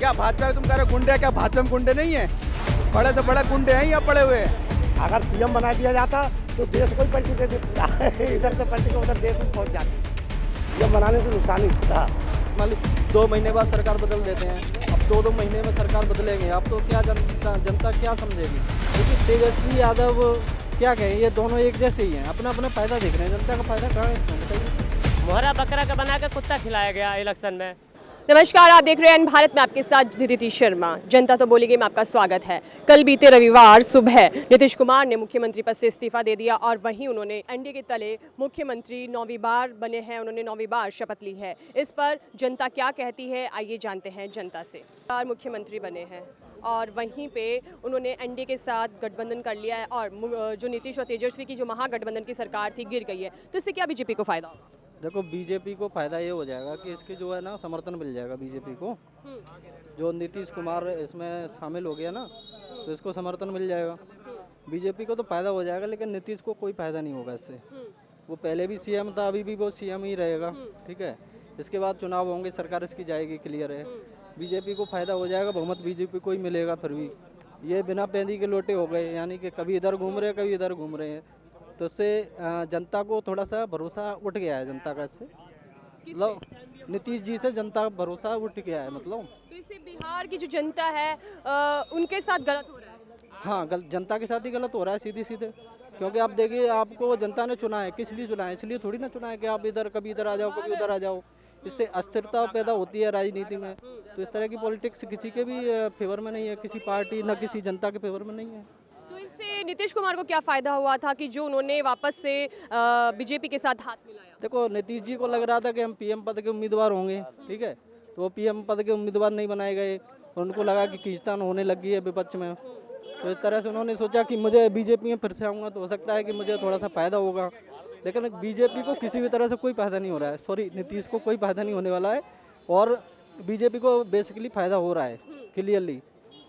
क्या भाजपा तुम कह रहे गुंडे हैं, क्या भाजपा में गुंडे नहीं है? बड़े से बड़े गुंडे हैं यहाँ पड़े हुए। अगर पीएम बना दिया जाता तो देश को ही पलटी दे देता इधर से पलटी के उधर देश में पहुंच जाती। पीएम बनाने से नुकसान ही होता। मान ली 2 महीने बाद सरकार बदल देते हैं, अब 2 महीने में सरकार बदलेंगे, अब तो क्या जनता क्या समझेगी? क्योंकि तेजस्वी यादव क्या कहें, ये दोनों एक जैसे ही हैं, अपना अपना फायदा देख रहे हैं। जनता का फायदा कहाँ है इसमें बताइए? मोहरा बकरा का बना के कुत्ता खिलाया गया इलेक्शन में। नमस्कार, आप देख रहे हैं भारत में, आपके साथ दीदी शर्मा। जनता तो बोलेगी में आपका स्वागत है। कल बीते रविवार सुबह नीतीश कुमार ने मुख्यमंत्री पद से इस्तीफा दे दिया और वहीं उन्होंने एनडीए के तले मुख्यमंत्री 9वीं बार बने हैं। उन्होंने 9वीं बार शपथ ली है। इस पर जनता क्या कहती है, आइए जानते हैं जनता से। बार मुख्यमंत्री बने हैं और वहीं पे उन्होंने एनडीए के साथ गठबंधन कर लिया है और जो नीतीश और तेजस्वी की जो महागठबंधन की सरकार थी गिर गई है, तो इससे क्या बीजेपी को फायदा होगा? देखो, बीजेपी को फायदा ये हो जाएगा कि इसके जो है ना समर्थन मिल जाएगा बीजेपी को। जो नीतीश कुमार इसमें शामिल हो गया ना, तो इसको समर्थन मिल जाएगा। बीजेपी को तो फायदा हो जाएगा, लेकिन नीतीश को कोई फायदा नहीं होगा इससे। वो पहले भी सीएम था, अभी भी वो सीएम ही रहेगा, ठीक है। इसके बाद चुनाव होंगे, सरकार इसकी जाएगी, क्लियर है। बीजेपी को फायदा हो जाएगा, बहुमत बीजेपी को ही मिलेगा। फिर भी ये बिना पैंदी के लोटे हो गए, यानी कि कभी इधर घूम रहे हैं, कभी इधर घूम रहे हैं। तो इससे जनता को थोड़ा सा भरोसा उठ गया है, जनता का इससे, मतलब नीतीश जी से जनता का भरोसा उठ गया है। मतलब तो इससे बिहार की जो जनता है उनके साथ गलत हो रहा है। हाँ, जनता के साथ ही गलत हो रहा है, सीधे सीधे। क्योंकि आप देखिए, आपको जनता ने चुना है, किस लिए चुना है? इसलिए थोड़ी ना चुना है कि आप इधर कभी इधर आ जाओ, कभी उधर आ जाओ। इससे अस्थिरता पैदा होती है राजनीति में। तो इस तरह की पॉलिटिक्स किसी के भी फेवर में नहीं है, किसी पार्टी न किसी जनता के फेवर में नहीं है। तो इससे नीतीश कुमार को क्या फायदा हुआ था कि जो उन्होंने वापस से बीजेपी के साथ हाथ मिलाया? देखो, नीतीश जी को लग रहा था कि हम पीएम पद के उम्मीदवार होंगे, ठीक है। तो वो पीएम पद के उम्मीदवार नहीं बनाए गए और उनको लगा कि खींचतान होने लगी है विपक्ष में। तो इस तरह से उन्होंने सोचा कि मुझे बीजेपी में फिर से आऊँगा तो हो सकता है कि मुझे थोड़ा सा फायदा होगा। लेकिन बीजेपी को किसी भी तरह से कोई फायदा नहीं हो रहा है। सॉरी, नीतीश को कोई फायदा नहीं होने वाला है और बीजेपी को बेसिकली फायदा हो रहा है क्लियरली।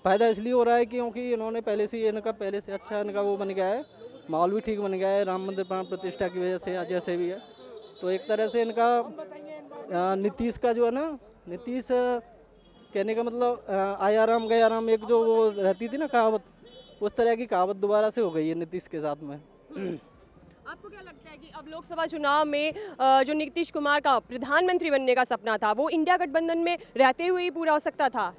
फायदा इसलिए हो रहा है क्योंकि इन्होंने पहले से अच्छा इनका वो बन गया है, माहौल भी ठीक बन गया है राम मंदिर प्राण प्रतिष्ठा की वजह से, जैसे भी है। तो एक तरह से इनका नीतीश का जो है ना, नीतीश कहने का मतलब आया राम गया राम, एक जो वो रहती थी ना कहावत, उस तरह की कहावत दोबारा से हो गई है नीतीश के साथ में। आपको क्या लगता है कि अब लोकसभा चुनाव में जो नीतीश कुमार का प्रधानमंत्री बनने का सपना था, वो इंडिया गठबंधन में रहते हुए ही पूरा हो सकता था?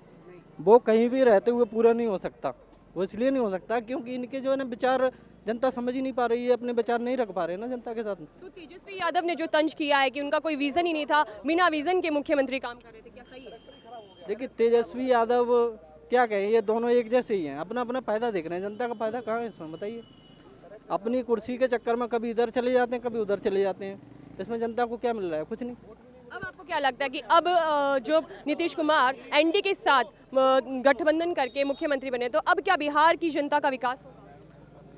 वो कहीं भी रहते हुए पूरा नहीं हो सकता। वो इसलिए नहीं हो सकता क्योंकि इनके जो है ना विचार जनता समझ ही नहीं पा रही है, अपने विचार नहीं रख पा रहे हैं ना जनता के साथ। तो तेजस्वी यादव ने जो तंज किया है कि उनका कोई विजन ही नहीं था, बिना विजन के मुख्यमंत्री काम कर रहे थे, क्या सही है? देखिए, तेजस्वी यादव क्या कहें, ये दोनों एक जैसे ही हैं, अपना अपना फायदा देख रहे हैं। जनता का फायदा कहाँ है इसमें बताइए? अपनी कुर्सी के चक्कर में कभी इधर चले जाते हैं, कभी उधर चले जाते हैं। इसमें जनता को क्या मिल रहा है? कुछ नहीं। अब आपको क्या लगता है कि अब जो नीतीश कुमार एनडीए के साथ गठबंधन करके मुख्यमंत्री बने, तो अब क्या बिहार की जनता का विकास होगा?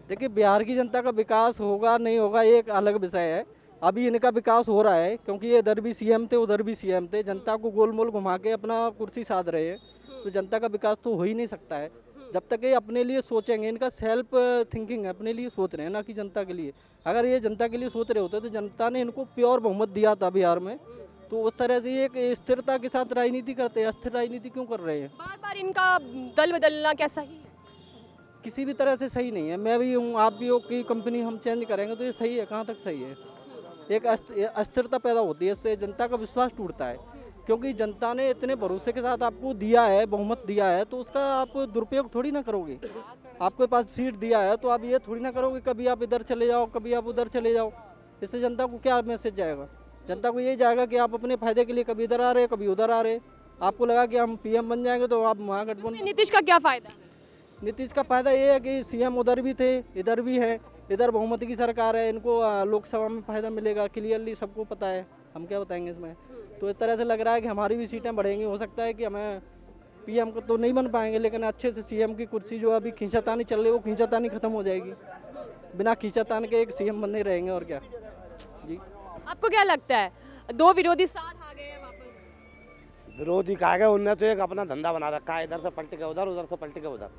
देखिए, बिहार की जनता का विकास होगा नहीं होगा ये एक अलग विषय है। अभी इनका विकास हो रहा है क्योंकि ये इधर भी सीएम थे, उधर भी सीएम थे, जनता को गोल मोल घुमा के अपना कुर्सी साध रहे हैं। तो जनता का विकास तो हो ही नहीं सकता है जब तक ये अपने लिए सोचेंगे। इनका सेल्फ थिंकिंग है, अपने लिए सोच रहे हैं ना कि जनता के लिए। अगर ये जनता के लिए सोच रहे होते तो जनता ने इनको प्योर बहुमत दिया था बिहार में। तो उस तरह से एक स्थिरता के साथ राजनीति करते हैं। अस्थिर राजनीति क्यों कर रहे हैं? बार बार इनका दल बदलना क्या सही है? किसी भी तरह से सही नहीं है। मैं भी हूँ, आप भी हो, कि कंपनी हम चेंज करेंगे तो ये सही है? कहाँ तक सही है? एक अस्थिरता पैदा होती है, इससे जनता का विश्वास टूटता है। क्योंकि जनता ने इतने भरोसे के साथ आपको दिया है, बहुमत दिया है, तो उसका आप दुरुपयोग थोड़ी ना करोगे। आपके पास सीट दिया है तो आप ये थोड़ी ना करोगे कभी आप इधर चले जाओ, कभी आप उधर चले जाओ। इससे जनता को क्या मैसेज जाएगा? जनता को ये जाएगा कि आप अपने फायदे के लिए कभी इधर आ रहे, कभी उधर आ रहे। आपको लगा कि हम पीएम बन जाएंगे तो आप महागठबंधन। नीतीश का क्या फायदा? नीतीश का फायदा ये है कि सीएम उधर भी थे, इधर भी है, इधर बहुमत की सरकार है, इनको लोकसभा में फायदा मिलेगा, क्लियरली सबको पता है। हम क्या बताएंगे इसमें? तो इस तरह से लग रहा है कि हमारी भी सीटें बढ़ेंगी। हो सकता है कि हमें पीएम को तो नहीं बन पाएंगे, लेकिन अच्छे से सीएम की कुर्सी जो अभी खींचातानी चल रही है, वो खींचातानी खत्म हो जाएगी। बिना खींचातान के एक सीएम बनने रहेंगे और क्या जी। आपको क्या लगता है, दो विरोधी साथ आ गए हैं वापस? विरोधी कहा गया, उनने तो एक अपना धंधा बना रखा है, इधर से पलट के उधर, उधर से पलट के उधर।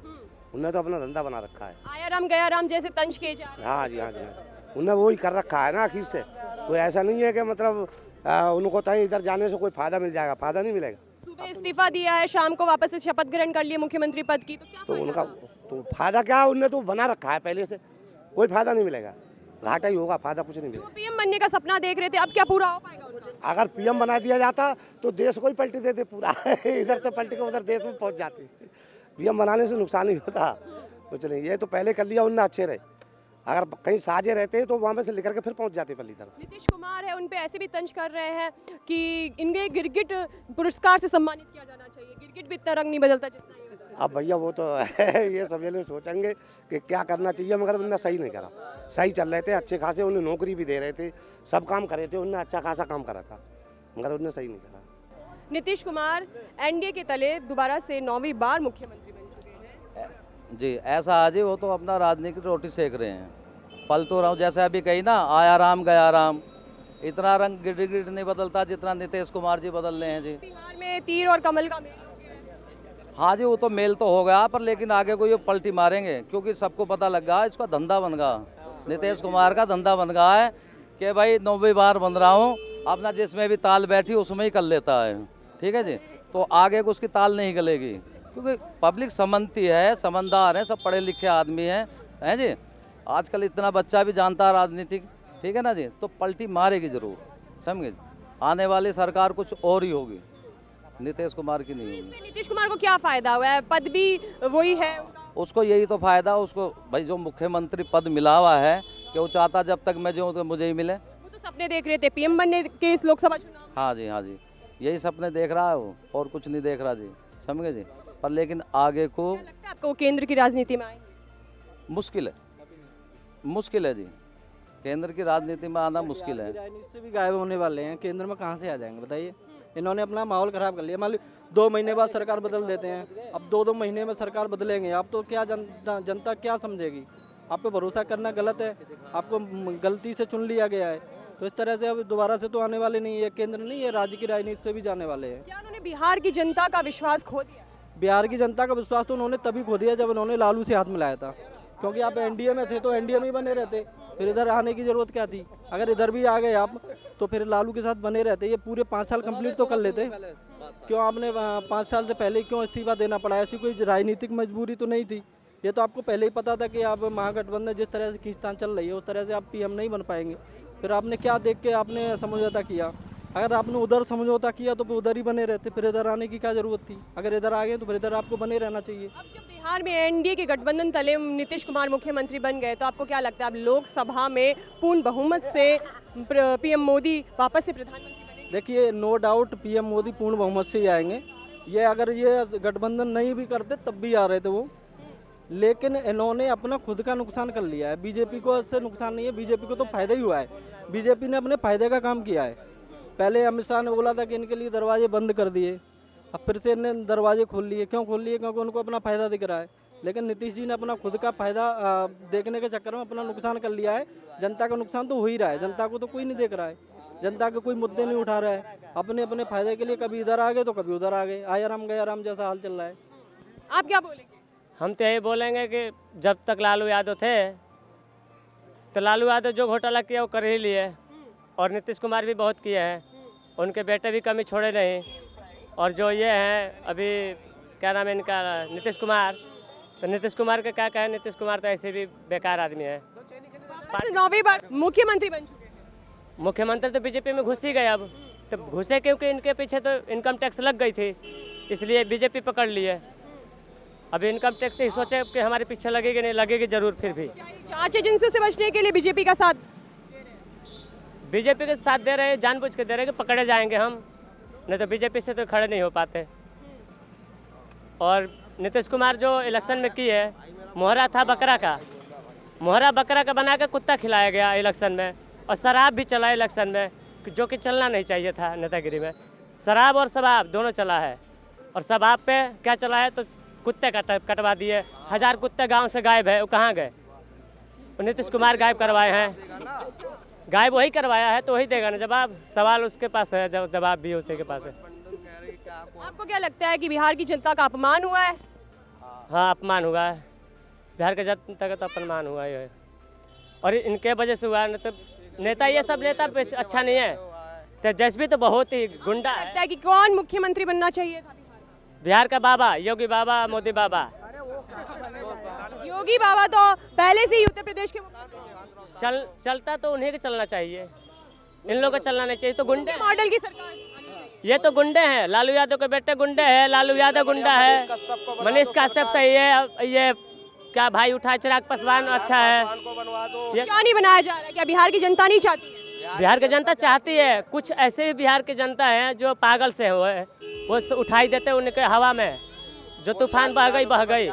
उनने तो अपना धंधा बना रखा है। आया राम गया राम जैसे तंज किए जा रहे हैं। हाँ जी, हाँ जी, हाँ। उनने वही कर रखा है ना आखिर से। कोई ऐसा नहीं है कि मतलब उनको कहीं इधर जाने से कोई फायदा मिल जाएगा, फायदा नहीं मिलेगा। सुबह इस्तीफा दिया है, शाम को वापस से शपथ ग्रहण कर लिए मुख्यमंत्री पद की, तो क्या तो फायदा उनका होगा? तो फायदा क्या, उनने तो बना रखा है पहले से, कोई फायदा नहीं मिलेगा, घाटा ही होगा, फायदा कुछ नहीं जो मिलेगा। पीएम बनने का सपना देख रहे थे, अब क्या पूरा हो पाएगा उनका? अगर पीएम बना दिया जाता तो देश को ही पलटी देते पूरा इधर से पलट के उधर देश में पहुंच जाते। पीएम बनाने से नुकसान ही होता कुछ नहीं, ये तो पहले कर लिया उनने, अच्छे रहे। अगर कहीं साझे रहते तो वहाँ में से लेकर के फिर पहुंच जाते पल्ली तरफ। नीतीश कुमार है, उन पे ऐसे भी तंज कर रहे हैं कि इनके गिरगिट पुरस्कार से सम्मानित किया जाना चाहिए। गिरगिट भी इतना रंग नहीं बदलता जितना ये बदलता है। अब भैया वो तो ये सब ये लोग सोचेंगे कि क्या करना चाहिए, मगर उन्होंने सही नहीं करा। सही चल रहे थे, अच्छे खासे उन्हें नौकरी भी दे रहे थे, सब काम करे थे, उन्होंने अच्छा खासा काम करा था, मगर उन्होंने सही नहीं करा। नीतीश कुमार एनडीए के तले दोबारा से 9वीं बार मुख्यमंत्री बन चुके हैं। जी ऐसा आज ही वो तो अपना राजनीतिक रोटी सेक रहे हैं। पल तो रहा हूँ, जैसे अभी कही ना, आया राम गया राम, इतना रंग गिड़ नहीं बदलता जितना नीतीश कुमार जी बदल रहे हैं जी। बिहार में तीर और कमल का मेल हो गया है। हाँ जी, वो तो मेल तो हो गया, पर लेकिन आगे को ये पलटी मारेंगे, क्योंकि सबको पता लग गया इसका धंधा बन गया, नीतीश कुमार का धंधा बन गया है कि भाई 9वीं बार बन रहा हूँ, अपना जिसमें भी ताल बैठी उसमें ही कर लेता है। ठीक है जी, तो आगे को उसकी ताल नहीं गलेगी, क्योंकि पब्लिक समझती है, समझदार है, सब पढ़े लिखे आदमी हैं जी। आजकल इतना बच्चा भी जानता है राजनीतिक, ठीक है ना जी, तो पलटी मारेगी जरूर, समझे। आने वाली सरकार कुछ और ही होगी, नीतीश कुमार की नहीं होगी। इससे नीतीश कुमार को क्या फायदा हुआ है? पद भी वही है उनका। उसको यही तो फायदा, उसको भाई जो मुख्यमंत्री पद मिला हुआ है कि वो चाहता जब तक मैं जो तो मुझे ही मिले। वो तो सपने देख रहे थे पीएम बनने के इस लोकसभा चुनाव में। हाँ जी, यही सपने देख रहा है वो, और कुछ नहीं देख रहा जी, समझे जी। पर लेकिन आगे को क्या लगता है आपको वो केंद्र की राजनीति में आएंगे? मुश्किल है जी, केंद्र की राजनीति में आना मुश्किल है। राजनीति से भी गायब होने वाले हैं, केंद्र में कहाँ से आ जाएंगे बताइए। इन्होंने अपना माहौल खराब कर लिया। मान लो 2 महीने बाद सरकार बदल देते हैं, अब 2 महीने में सरकार बदलेंगे, अब तो क्या जनता क्या समझेगी? आप पे भरोसा करना गलत है, आपको गलती से चुन लिया गया है, तो इस तरह से अब दोबारा से तो आने वाले नहीं है। केंद्र नहीं है, राज्य की राजनीति से भी जाने वाले हैं। क्या उन्होंने बिहार की जनता का विश्वास खो दिया? बिहार की जनता का विश्वास तो उन्होंने तभी खो दिया जब उन्होंने लालू से हाथ मिलाया था, क्योंकि आप एनडीए में थे तो एनडीए में ही बने रहते, फिर इधर आने की जरूरत क्या थी? अगर इधर भी आ गए आप तो फिर लालू के साथ बने रहते, ये पूरे 5 साल कंप्लीट तो कर लेते। क्यों आपने 5 साल से पहले क्यों इस्तीफा देना पड़ा? ऐसी कोई राजनीतिक मजबूरी तो नहीं थी, ये तो आपको पहले ही पता था कि आप महागठबंधन जिस तरह से खींचतान चल रही है उस तरह से आप पीएम नहीं बन पाएंगे। फिर आपने क्या देख के आपने समझौता किया? अगर आपने उधर समझौता किया तो उधर ही बने रहते, फिर इधर आने की क्या जरूरत थी? अगर इधर आ गए तो फिर इधर आपको बने रहना चाहिए। अब जब बिहार में एनडीए के गठबंधन तले नीतीश कुमार मुख्यमंत्री बन गए, तो आपको क्या लगता है अब लोकसभा में पूर्ण बहुमत से पीएम मोदी वापस से प्रधानमंत्री बनेंगे? देखिए, नो डाउट पीएम मोदी पूर्ण बहुमत से ही आएंगे। ये अगर ये गठबंधन नहीं भी करते तब भी आ रहे थे वो, लेकिन इन्होंने अपना खुद का नुकसान कर लिया है। बीजेपी को इससे नुकसान नहीं है, बीजेपी को तो फायदा ही हुआ है। बीजेपी ने अपने फायदे का काम किया है। पहले अमित शाह ने बोला था कि इनके लिए दरवाजे बंद कर दिए, अब फिर से इन्हें दरवाजे खोल लिए। क्यों खोल लिए? क्योंकि उनको अपना फ़ायदा दिख रहा है। लेकिन नीतीश जी ने अपना खुद का फ़ायदा देखने के चक्कर में अपना नुकसान कर लिया है। जनता का नुकसान तो हो ही रहा है, जनता को तो कोई नहीं देख रहा है, जनता के कोई मुद्दे नहीं उठा रहा है। अपने अपने फ़ायदे के लिए कभी इधर आ गए तो कभी उधर आ गए, आया राम गया राम जैसा हाल चल रहा है। आप क्या बोलेंगे? हम तो यही बोलेंगे कि जब तक लालू यादव थे तो लालू यादव जो घोटाला किया वो कर ही लिए, और नीतीश कुमार भी बहुत किए हैं, उनके बेटे भी कमी छोड़े नहीं। और जो ये हैं अभी क्या नाम है इनका, नीतीश कुमार, तो नीतीश कुमार का क्या कहें? नीतीश कुमार तो ऐसे भी बेकार आदमी है। 9वीं बार मुख्यमंत्री बन चुके हैं। मुख्यमंत्री तो बीजेपी में घुस ही गए। अब तो घुसे क्योंकि इनके पीछे तो इनकम टैक्स लग गई थी, इसलिए बीजेपी पकड़ लिए। अभी इनकम टैक्स से ही सोचे कि हमारे पीछे लगेगी, नहीं लगेगी जरूर। फिर भी जांच एजेंसियों से बचने के लिए बीजेपी का साथ बीजेपी के साथ दे रहे हैं, जानबूझ के दे रहे हैं कि पकड़े जाएंगे हम, नहीं तो बीजेपी से तो खड़े नहीं हो पाते। और नीतीश कुमार जो इलेक्शन में की है, मोहरा था बकरा का, मोहरा बकरा का बना के कुत्ता खिलाया गया इलेक्शन में, और शराब भी चला इलेक्शन में, जो कि चलना नहीं चाहिए था। नेतागिरी में शराब और शबाब दोनों चला है, और शबाब पे क्या चला है तो कुत्ते कटवा दिए। 1000 कुत्ते गांव से गायब है, वो कहाँ गए? नीतीश कुमार गायब करवाए हैं, गायब वही करवाया है तो वही देगा ना जवाब। सवाल उसके पास है, जवाब भी उसी के पास है। आपको क्या लगता है कि बिहार की जनता का अपमान हुआ है? हाँ, अपमान हुआ है, बिहार के जनता का तो अपमान हुआ है, और इनके वजह से हुआ है। तो नेता ये सब नेता अच्छा नहीं है, तेजस्वी तो बहुत ही गुंडा है। लगता है कि कौन मुख्यमंत्री बनना चाहिए था बिहार का बाबा, योगी बाबा, मोदी बाबा। योगी बाबा तो पहले से ही उत्तर प्रदेश के चलता तो उन्हीं के चलना चाहिए, इन लोगों को चलना नहीं चाहिए। तो गुंडे, मॉडल की सरकार आनी चाहिए। ये तो गुंडे हैं। लालू यादव के बेटे गुंडे हैं, लालू यादव गुंडा है, मनीष कश्यप सही है, ये क्या भाई उठा चिराग पासवान अच्छा है। ये क्यों नहीं बनाया जा रहा? क्या बिहार की जनता नहीं चाहती है? बिहार की जनता चाहती है। कुछ ऐसे भी बिहार की जनता है जो पागल से हुए हैं, वो उठाई देते उनके हवा में, जो तूफान बह गई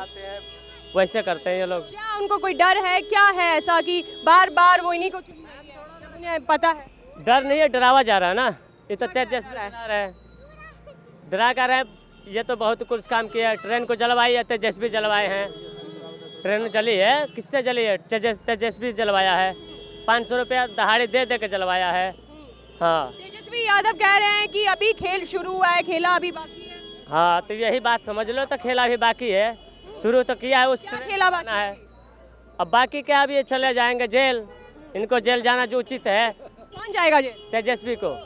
वैसे करते हैं ये लोग। क्या उनको कोई डर है? क्या है ऐसा कि बार बार वो इन्हीं को चुन रही है जब उन्हें पता है? डर नहीं है, डरावा जा रहा है ना। ये तो तेजस्वी डरा कर रहे। ये तो बहुत कुछ काम किया है। ट्रेन को जलवाई है, तेजस्वी जलवाए हैं। ट्रेन जली है, किससे जली है? तेजस्वी जलवाया है। 500 रुपया दहाड़ी दे के जलवाया है। हाँ, तेजस्वी यादव कह रहे हैं कि अभी खेल शुरू हुआ है, खेला अभी बाकी है। हाँ, तो यही बात समझ लो। तो खेला भी बाकी है, शुरू तो किया है, उस खेला बाकी है। अब बाकी क्या, अभी ये चले जाएंगे जेल। इनको जेल जाना जो उचित है। कौन जाएगा जेल? तेजस्वी को।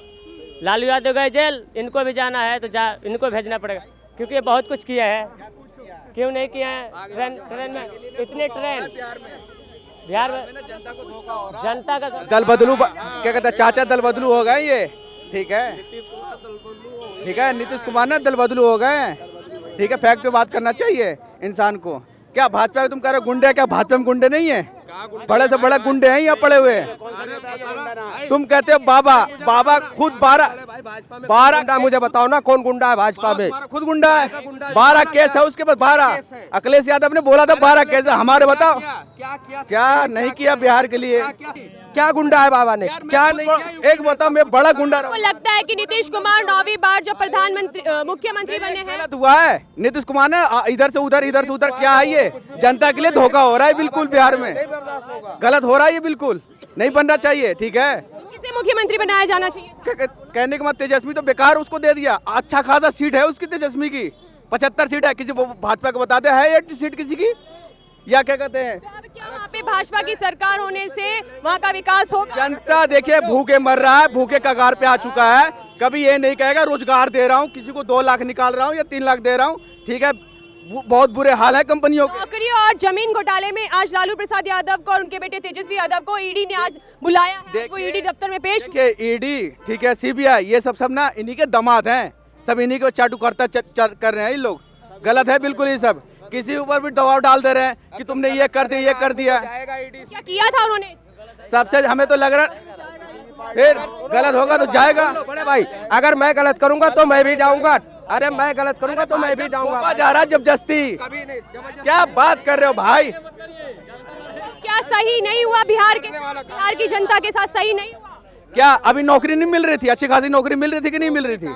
लालू यादव गए जेल, इनको भी जाना है तो इनको भेजना पड़ेगा, क्योंकि ये बहुत कुछ किया है। क्यों नहीं किया है? ट्रेन में इतने ट्रेन बिहार में जनता का दल बदलू क्या कहते हैं, चाचा दल बदलू हो गए ये। ठीक है, ठीक है, नीतीश कुमार ना दल बदलू हो गए। ठीक है, फैक्ट पे बात करना चाहिए इंसान को। क्या भाजपा तुम कह रहे हो गुंडे? क्या भाजपा में गुंडे नहीं है? बड़े से बड़े गुंडे हैं यहाँ पड़े हुए। तुम कहते हो बाबा खुद 12 मुझे बताओ ना कौन गुंडा है भाजपा में? खुद गुंडा है। 12 केस है उसके पास, 12। अखिलेश यादव ने बोला था 12 केस है। हमारे बताओ क्या नहीं किया बिहार के लिए? क्या गुंडा है बाबा ने? क्या नहीं किया? एक बताओ, मैं बड़ा गुंडा आपको लगता है कि नीतीश कुमार 9वीं बार जब प्रधानमंत्री मुख्यमंत्री बने हैं? गलत हुआ है। नीतीश कुमार ने इधर से उधर क्या है? ये जनता के लिए धोखा हो रहा है बिल्कुल। बिहार में गलत हो रहा है, ये बिल्कुल नहीं बनना चाहिए। ठीक है, किसे मुख्यमंत्री बनाया जाना चाहिए? कहने के बाद तेजस्वी तो बेकार उसको दे दिया। अच्छा खासा सीट है उसकी, तेजस्वी की 75 सीट है। किसी भाजपा को बताते हैं 80 सीट किसी की, या क्या कहते हैं? तो अब क्या वहाँ पे भाजपा की सरकार होने से वहाँ का विकास होगा? जनता देखिए भूखे मर रहा है, भूखे कगार पे आ चुका है। कभी ये नहीं कहेगा रोजगार दे रहा हूँ, किसी को 2 लाख निकाल रहा हूँ या 3 लाख दे रहा हूँ। ठीक है, बहुत बुरे हाल है कंपनियों के। नौकरी और जमीन घोटाले में आज लालू प्रसाद यादव को और उनके बेटे तेजस्वी यादव को ईडी ने आज बुलाया है। वो ईडी दफ्तर में पेश हुए। देखिए ईडी, ठीक है, सीबीआई, ये सब ना इन्हीं के दामाद हैं। सब इन्हीं को चाटू करता कर रहे हैं ये लोग। गलत है बिल्कुल। ये सब किसी ऊपर भी दबाव डाल दे रहे हैं कि तुमने ये कर दिया, ये कर दिया। क्या किया था उन्होंने? सबसे हमें तो लग रहा फिर गलत होगा तो जाएगा। बड़े भाई, अगर मैं गलत करूंगा तो मैं भी जाऊंगा। अरे मैं गलत करूंगा तो मैं भी जाऊंगा। जा रहा जबरदस्ती। क्या बात कर रहे हो भाई? क्या सही नहीं हुआ? बिहार की जनता के साथ सही नहीं हुआ? क्या अभी नौकरी नहीं मिल रही थी? अच्छी खासी नौकरी मिल रही थी कि नहीं मिल रही थी?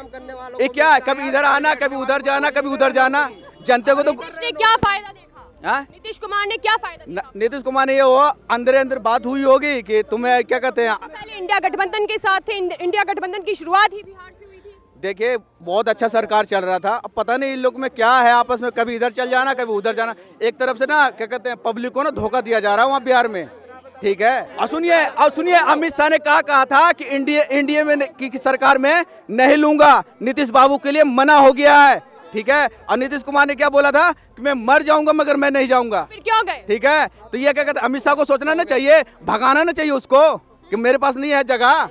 ये क्या, कभी इधर आना, कभी उधर जाना, कभी उधर जाना। जनता को तो क्या फायदा देखा? नीतीश कुमार ने क्या फायदा देखा? नीतीश कुमार ने ये हुआ अंदर बात हुई होगी कि तुम्हें क्या कहते हैं, पहले इंडिया गठबंधन के साथ थे। इंडिया गठबंधन की शुरुआत ही बिहार से हुई थी। देखिए बहुत अच्छा सरकार चल रहा था। अब पता नहीं इन लोग में क्या है आपस में, कभी इधर चल जाना, कभी उधर जाना। एक तरफ से ना क्या कहते हैं, पब्लिक को ना धोखा दिया जा रहा है वहाँ बिहार में। ठीक है, और सुनिए अमित शाह ने कहा था कि इंडिया में की सरकार में नहीं लूंगा, नीतीश बाबू के लिए मना हो गया है। ठीक है, और नीतीश कुमार ने क्या बोला था कि मैं मर जाऊंगा मगर मैं नहीं जाऊंगा। फिर क्यों गए? ठीक है, तो ये क्या कहते हैं, अमित शाह को सोचना ना चाहिए, भगाना ना चाहिए उसको कि मेरे पास नहीं है जगह।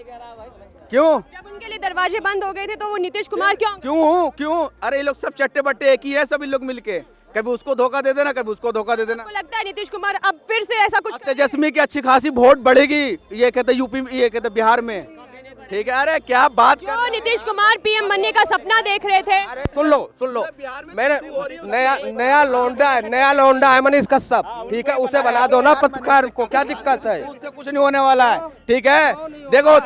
क्यों? जब उनके लिए दरवाजे बंद हो गए थे तो वो नीतीश कुमार क्यों? अरे ये लोग सब चट्टे बट्टे एक ही है, सभी लोग मिलके। कभी उसको धोखा दे देना, कभी उसको धोखा दे देना। लगता है नीतीश कुमार अब फिर से ऐसा कुछ तेजस्वी की अच्छी खासी वोट बढ़ेगी, ये कहते यूपी में, ये कहते बिहार में। ठीक है, अरे क्या बात कर, नीतीश कुमार पीएम बनने का सपना देख रहे थे। सुन लो मेरे नया लौंडा है मनीष कश्यप। ठीक है, उसे बना दो ना पत्रकार को, क्या दिक्कत है? उससे कुछ नहीं होने वाला है। ठीक है, देखो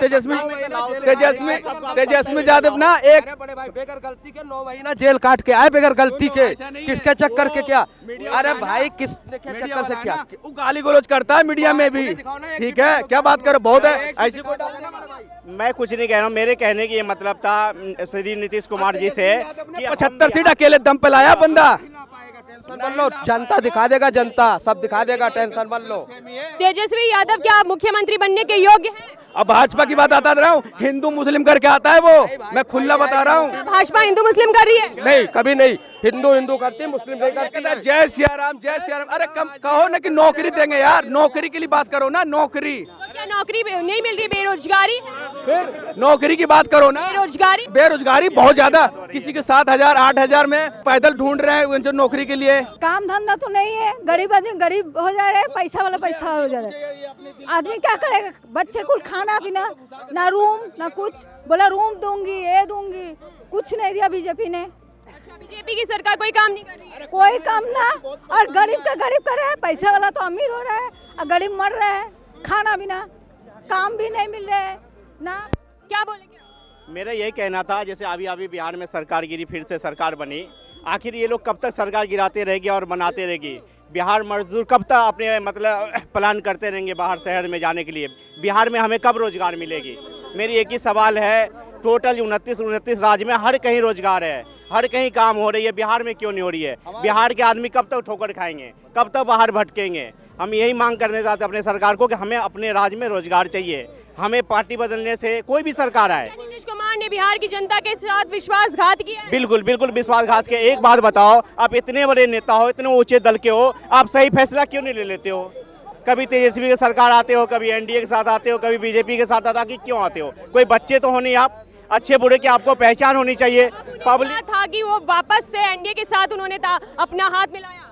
तेजस्वी यादव ना एक बड़े भाई बेगर गलती के 9 महीना जेल काट के आए, बेगर गलती के। किसके चक्कर के? क्या अरे भाई किसने के चक्कर से क्या? वो गाली गलौज करता है मीडिया में भी। ठीक है, क्या बात करो, बहुत है ऐसी। मैं कुछ नहीं कह रहा हूँ, मेरे कहने की ये मतलब था श्री नीतीश कुमार जी से कि 75 सीट अकेले दम पे लाया बंदा। टेंशन मत लो, जनता दिखा देगा, जनता सब दिखा देगा, टेंशन मत लो। तेजस्वी यादव क्या मुख्यमंत्री बनने के योग्य हैं? अब भाजपा की बात आता रहा हूँ, हिंदू मुस्लिम करके आता है वो, मैं खुला बता रहा हूँ। भाजपा हिंदू मुस्लिम कर रही है? नहीं, कभी नहीं। हिंदू हिंदू करती, मुस्लिम नहीं करती। कहता है, जय सिया राम, जय सिया राम। अरे कम कहो ना कि नौकरी देंगे यार, नौकरी के लिए बात करो ना, नौकरी। तो क्या नौकरी नहीं मिल रही? बेरोजगारी, फिर नौकरी की बात करो ना। बेरोजगारी बेरोजगारी बहुत ज्यादा, किसी के 7,000 8,000 में पैदल ढूंढ रहे हैं जो नौकरी के लिए। काम धंधा तो नहीं है, गरीब आदमी गरीब हो जा रहे हैं, पैसा वाला पैसा हो जा रहा है। आदमी क्या करेगा? बच्चे को खाना पीना, ना रूम ना कुछ। बोला रूम दूंगी, ये दूंगी, कुछ नहीं दिया बीजेपी ने। बीजेपी की सरकार कोई काम नहीं कर रही है? कोई काम ना। और गरीब का गरीब कर रहा है, पैसा वाला तो अमीर हो रहा है और गरीब मर रहा है खाना बिना, काम भी नहीं मिल रहा है ना। क्या बोलेंगे? मेरा यही कहना था, जैसे अभी अभी बिहार में सरकार गिरी, फिर से सरकार बनी, आखिर ये लोग कब तक सरकार गिराते रहेंगे और बनाते रहेंगे? बिहार मजदूर कब तक अपने मतलब प्लान करते रहेंगे बाहर शहर में जाने के लिए? बिहार में हमें कब रोजगार मिलेगी? मेरी एक ही सवाल है, टोटल 29 राज्य में हर कहीं रोजगार है, हर कहीं काम हो रही है, बिहार में क्यों नहीं हो रही है? बिहार के आदमी कब तक ठोकर खाएंगे, कब तक बाहर भटकेंगे? हम यही मांग करने चाहते हैं अपने सरकार को कि हमें अपने राज्य में रोजगार चाहिए, हमें पार्टी बदलने से कोई भी सरकार आए। नीतीश कुमार ने बिहार की जनता के साथ विश्वासघात किया है। बिल्कुल बिल्कुल विश्वासघात के। एक बात बताओ, आप इतने बड़े नेता हो, इतने ऊंचे दल के हो, आप सही फैसला क्यों नहीं ले लेते हो? कभी तेजस्वी की सरकार आते हो, कभी एनडीए के साथ आते हो, कभी बीजेपी के साथ आते हो, क्यों आते हो? कोई बच्चे तो हो नहीं आप, अच्छे बुरे की आपको पहचान होनी चाहिए। पब्लिक था कि वो वापस से एनडीए के साथ उन्होंने अपना हाथ मिलाया।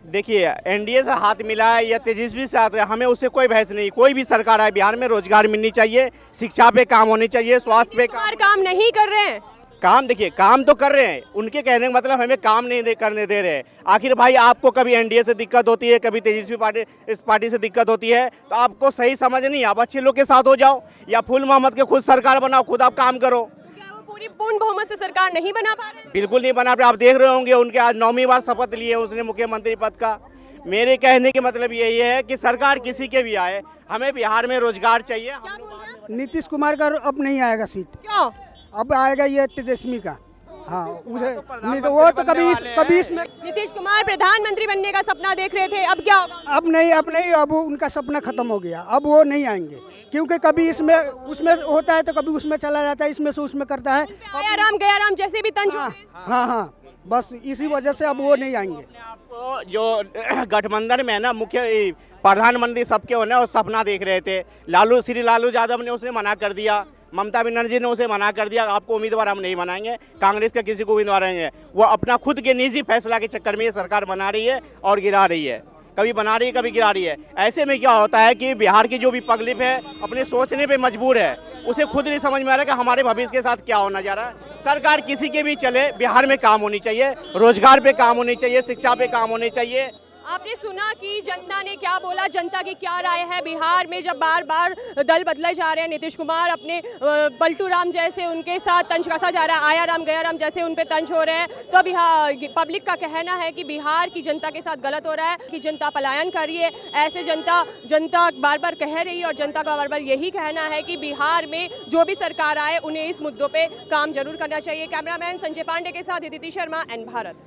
देखिए, एनडीए से हाथ मिला है या तेजस्वी से हाथ, हमें उससे कोई बहस नहीं। कोई भी सरकार आए, बिहार में रोजगार मिलनी चाहिए, शिक्षा पे काम होनी चाहिए, स्वास्थ्य पे काम नहीं कर रहे हैं। काम देखिए, काम तो कर रहे हैं, उनके कहने का मतलब हमें काम नहीं करने दे रहे हैं। आखिर भाई, आपको कभी एनडीए से दिक्कत होती है, कभी तेजस्वी पार्टी से दिक्कत होती है, तो आपको सही समझ नहीं, आप अच्छे लोग के साथ हो जाओ या फुल मोहम्मद के खुद सरकार बनाओ, खुद आप काम करो। क्या वो पूरी पूर्ण बहुमत से सरकार नहीं बना पा रहे? बिल्कुल नहीं बना रहे। आप देख रहे होंगे, उनके आज 9वीं बार शपथ लिए उसने मुख्यमंत्री पद का। मेरे कहने के मतलब यही है कि सरकार किसी के भी आए, हमें बिहार में रोजगार चाहिए। नीतीश कुमार का अब नहीं आएगा सीट। क्यों? अब आएगा ये तेजस्वी का। हाँ, उसे नहीं तो वो तो कभी इसमें। नीतीश कुमार प्रधानमंत्री बनने का सपना देख रहे थे, अब क्या होगा? अब नहीं, अब उनका सपना खत्म हो गया, अब वो नहीं आएंगे, क्योंकि कभी इसमें उसमें होता है तो कभी उसमें चला जाता है, इसमें से उसमें करता है। आया राम गया राम जैसे भी तंज होते हैं। हाँ, बस इसी वजह से अब वो नहीं आएंगे। आपको जो गठबंधन में है ना, मुख्य प्रधानमंत्री सबके होने और सपना देख रहे थे। श्री लालू यादव ने उसे मना कर दिया, ममता बनर्जी ने उसे मना कर दिया, आपको उम्मीदवार हम नहीं बनाएंगे, कांग्रेस का किसी को उम्मीदवार नहीं है। वो अपना खुद के निजी फैसला के चक्कर में ये सरकार बना रही है और गिरा रही है, कभी बना रही है कभी गिरा रही है। ऐसे में क्या होता है कि बिहार की जो भी पब्लिक है अपने सोचने पे मजबूर है, उसे खुद नहीं समझ में आ रहा है कि हमारे भविष्य के साथ क्या होना जा रहा है। सरकार किसी के भी चले, बिहार में काम होनी चाहिए, रोजगार पे काम होनी चाहिए, शिक्षा पे काम होनी चाहिए। आपने सुना कि जनता ने क्या बोला, जनता की क्या राय है। बिहार में जब बार बार दल बदले जा रहे हैं, नीतीश कुमार अपने पलटू राम जैसे उनके साथ तंज कसा जा रहा है, आया राम गया राम जैसे उन पे तंज हो रहे हैं, तो बिहार पब्लिक का कहना है कि बिहार की जनता के साथ गलत हो रहा है, कि जनता पलायन कर रही है। ऐसे जनता बार बार कह रही है और जनता का बार बार यही कहना है कि बिहार में जो भी सरकार आए उन्हें इस मुद्दों पर काम जरूर करना चाहिए। कैमरामैन संजय पांडे के साथ अदिति शर्मा, एन भारत।